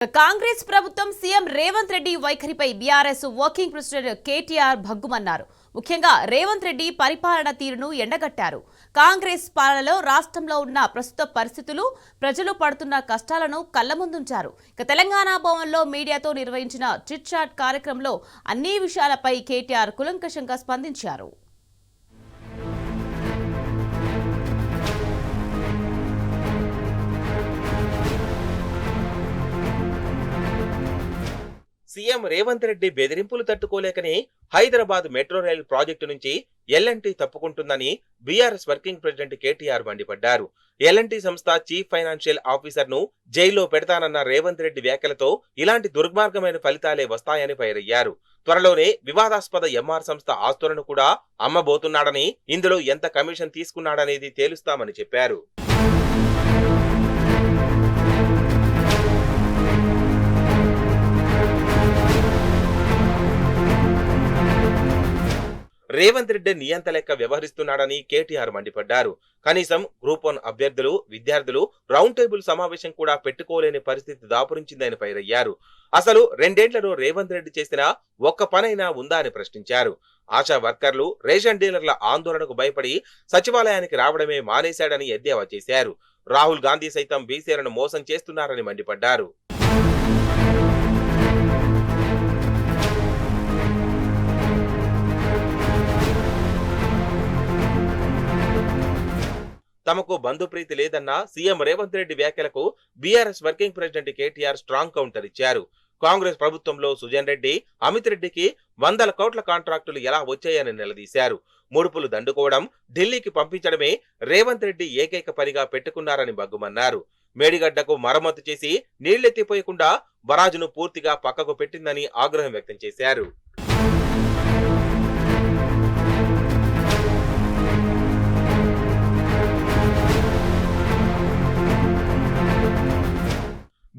కాంగ్రెస్ ప్రభుత్వం సీఎం రేవంత్ రెడ్డి వైఖరిపై BRS working president KTR భగ్గుమన్నారు. ముఖ్యంగా రేవంత్ రెడ్డి పరిపాలన తీరును ఎండగట్టారు. కాంగ్రెస్ పాలనలో రాష్ట్రంలో ఉన్న ప్రస్తుత పరిస్థితులు, ప్రజలు పడుతున్న కష్టాలను కళ్లముందుంచారు. తెలంగాణ భవన్లో మీడియాతో నిర్వహించిన చిట్ చాట్ కార్యక్రమంలో అన్ని విషయాలపై కేటీఆర్ కూలంకషంగా స్పందించారు. సీఎం రేవంత్ రెడ్డి బెదిరింపులు తట్టుకోలేకనే హైదరాబాద్ మెట్రో రైల్ ప్రాజెక్టు నుంచి ఎల్ఎన్టీ తప్పుకుంటుందని బీఆర్ఎస్ వర్కింగ్ ప్రెసిడెంట్ కేటీఆర్ మండిపడ్డారు. ఎల్ఎన్టీ సంస్థ చీఫ్ ఫైనాన్షియల్ ఆఫీసర్ ను జైల్లో పెడతానన్న రేవంత్ రెడ్డి వ్యాఖ్యలతో ఇలాంటి దుర్మార్గమైన ఫలితాలే వస్తాయని ఫైరయ్యారు. త్వరలోనే వివాదాస్పద ఎంఆర్ సంస్థ ఆస్తులను కూడా అమ్మబోతున్నాడని, ఇందులో ఎంత కమిషన్ తీసుకున్నాడనేది తేలుస్తామని చెప్పారు. రేవంత్ రెడ్డి నియంత లెక్క వ్యవహరిస్తున్నాడని కేటీఆర్ మండిపడ్డారు. కనీసం గ్రూప్ 1 అభ్యర్థులు, విద్యార్థులు రౌండ్ టేబుల్ సమావేశం కూడా పెట్టుకోలేని పరిస్థితి దాపురించిందని ఫైరయ్యారు. అసలు 2 ఏళ్లలో రేవంత్ రెడ్డి చేసిన ఒక్క పనైనా ఉందా అని ప్రశ్నించారు. ఆశా వర్కర్లు, రేషన్ డీలర్ల ఆందోళనకు భయపడి సచివాలయానికి రావడమే మానేశాడని ఎద్దేవా చేశారు. రాహుల్ గాంధీ సైతం బీసీలను మోసం చేస్తున్నారని మండిపడ్డారు. తమకు బంధుప్రీతి లేదన్న సీఎం రేవంత్ రెడ్డి వ్యాఖ్యలకు BRS working president KTR strong counter ఇచ్చారు. కాంగ్రెస్ ప్రభుత్వంలో సుజన్ రెడ్డి, అమిత్ రెడ్డికి 100 కోట్ల కాంట్రాక్టులు ఎలా వచ్చాయని నిలదీశారు. ముడుపులు దండుకోవడం, ఢిల్లీకి పంపించడమే రేవంత్ రెడ్డి ఏకైక పనిగా పెట్టుకున్నారని బగ్గుమన్నారు. మేడిగడ్డకు మరమ్మతు చేసి నీళ్లెత్తిపోయకుండా బరాజును పూర్తిగా పక్కకు పెట్టిందని ఆగ్రహం వ్యక్తం చేశారు.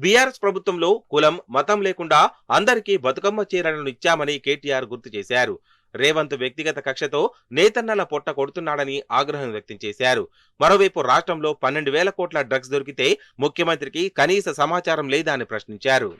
బీఆర్ఎస్ ప్రభుత్వంలో కులం, మతం లేకుండా అందరికీ బతుకమ్మ చీరలను ఇచ్చామని కేటీఆర్ గుర్తు చేశారు. రేవంత్ వ్యక్తిగత కక్షతో నేతన్నల పొట్ట కొడుతున్నాడని ఆగ్రహం వ్యక్తం చేశారు. మరోవైపు రాష్ట్రంలో 12,000 కోట్ల డ్రగ్స్ దొరికితే ముఖ్యమంత్రికి కనీస సమాచారం లేదా అని ప్రశ్నించారు.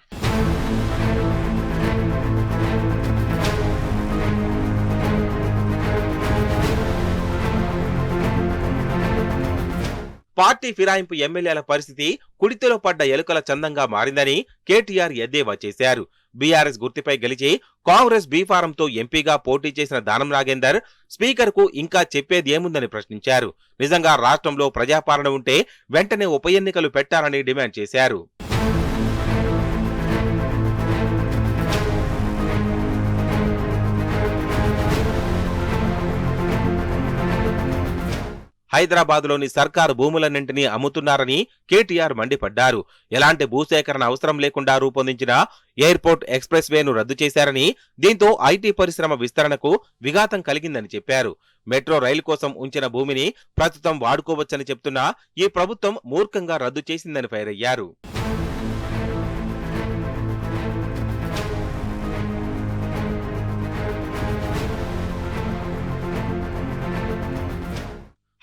పార్టీ ఫిరాయింపు ఎమ్మెల్యేల పరిస్థితి కుడితిలో పడ్డ ఎలుకల చందంగా మారిందని కేటీఆర్ ఎద్దేవా చేశారు. బీఆర్ఎస్ గుర్తుపై గెలిచి కాంగ్రెస్ బీఫారంతో ఎంపీగా పోటీ చేసిన దానం నాగేందర్ స్పీకర్ కు ఇంకా చెప్పేది ఏముందని ప్రశ్నించారు. నిజంగా రాష్ట్రంలో ప్రజాపాలన ఉంటే వెంటనే ఉప ఎన్నికలు పెట్టాలని డిమాండ్ చేశారు. హైదరాబాద్లోని సర్కారు భూములన్నింటినీ అమ్ముతున్నారని కేటీఆర్ మండిపడ్డారు. ఎలాంటి భూసేకరణ అవసరం లేకుండా రూపొందించిన ఎయిర్పోర్ట్ ఎక్స్ప్రెస్ వేను రద్దు చేశారని, దీంతో ఐటీ పరిశ్రమ విస్తరణకు విఘాతం కలిగిందని చెప్పారు. మెట్రో రైలు కోసం ఉంచిన భూమిని ప్రస్తుతం వాడుకోవచ్చని చెప్తున్నా ఈ ప్రభుత్వం మూర్ఖంగా రద్దు చేసిందని ఫైరయ్యారు.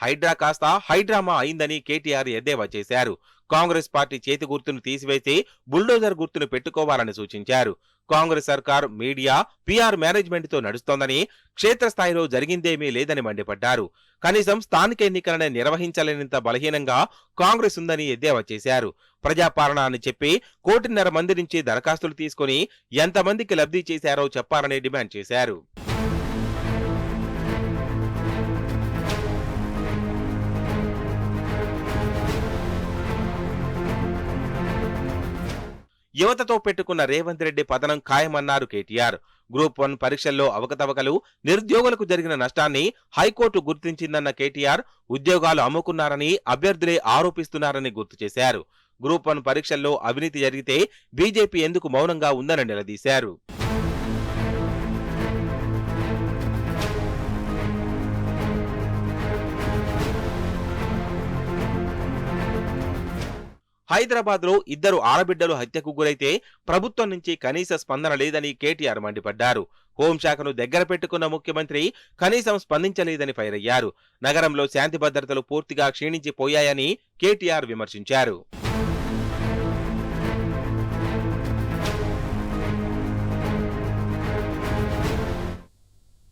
హైడ్రా కాస్త హైడ్రామా అయిందని కేటీఆర్ ఎద్దేవా చేశారు. కాంగ్రెస్ పార్టీ చేతి గుర్తును తీసివేసి బుల్డోజర్ గుర్తును పెట్టుకోవాలని సూచించారు. కాంగ్రెస్ సర్కార్ మీడియా, పీఆర్ మేనేజ్మెంట్ తో నడుస్తోందని, క్షేత్రస్థాయిలో జరిగిందేమీ లేదని మండిపడ్డారు. కనీసం స్థానిక ఎన్నికలనే నిర్వహించలేనంత బలహీనంగా కాంగ్రెస్ ఉందని ఎద్దేవా చేశారు. ప్రజాపాలన అని చెప్పి 1.5 కోటి మంది నుంచి దరఖాస్తులు తీసుకుని ఎంతమందికి లబ్ధి చేశారో చెప్పాలని డిమాండ్ చేశారు. యువతతో పెట్టుకున్న రేవంత్ రెడ్డి పతనం ఖాయమన్నారు కేటీఆర్. గ్రూప్ 1 పరీక్షల్లో అవకతవకలు, నిరుద్యోగులకు జరిగిన నష్టాన్ని హైకోర్టు గుర్తించిందన్న కేటీఆర్ ఉద్యోగాలు అమ్ముకున్నారని అభ్యర్థులే ఆరోపిస్తున్నారని గుర్తు చేశారు. గ్రూప్ 1 పరీక్షల్లో అవినీతి జరిగితే బీజేపీ ఎందుకు మౌనంగా ఉందని నిలదీశారు. హైదరాబాద్ లో 2 ఆడబిడ్డలు హత్యకు గురైతే ప్రభుత్వం నుంచి కనీస స్పందన లేదని కేటీఆర్ మండిపడ్డారు. హోంశాఖను దగ్గర పెట్టుకున్న ముఖ్యమంత్రి కనీసం స్పందించలేదని ఫైరయ్యారు. నగరంలో శాంతి భద్రతలు పూర్తిగా క్షీణించిపోయాయని కేటీఆర్ విమర్శించారు.